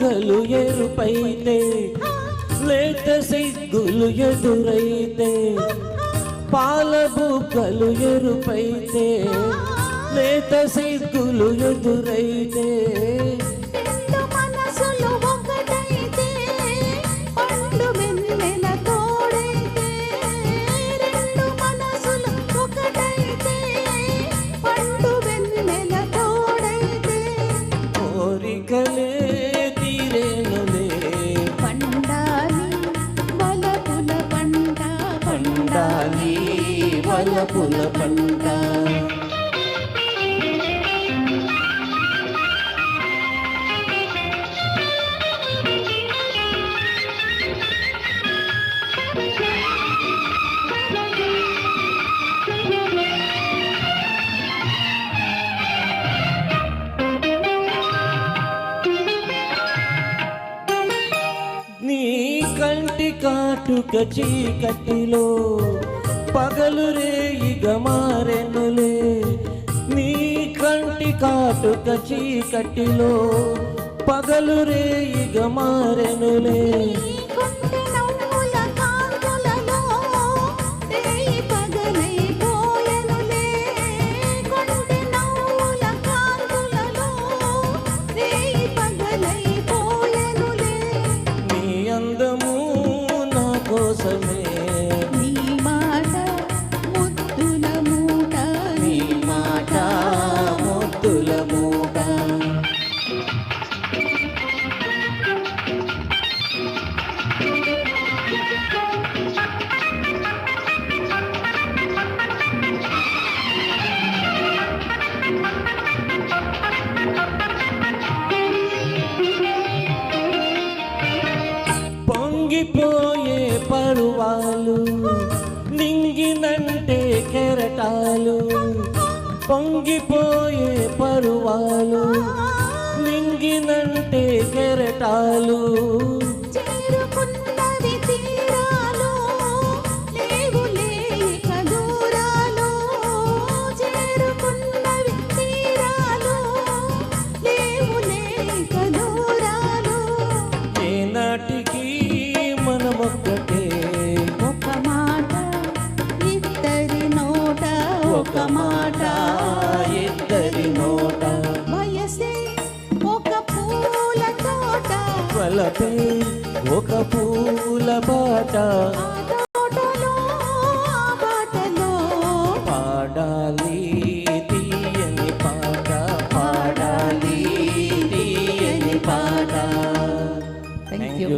బుగ్గలు ఎరుపైతే లేత సిగ్గులు ఎదురైతే పాల బుగ్గలు ఎరుపైతే లేత సిగ్గులు ఎదురైతే కోరికలే తీరేనులే పండాలి వలపుల పంట పండాలి వలపుల పంట. నీ కంటి కాటుక చీకటిలో పగలు రేయిగా మారెనులే. నీ కంటి కాటుక చీకటిలో పగలు రేయిగా మారెనులే. కోసమే నీ మాట ముద్దుల మూట నీ మాట ముద్దుల మూట. పొంగిపోయే పరువాలు నింగినంటే కెరటాలు. పొంగిపోయే పరువాలు నింగినంటే కెరటాలు. ఏనాటికి మనమొక్కటే ఒక మాట ఇద్దరి నోట ఒక మాట ఇద్దరి నోట. వయసే ఒక పూల తోట వలపే ఒక పూల బాట. బాటలో పాడాలి తీయని పాట పాడాలి తీయని పాట. Thank you.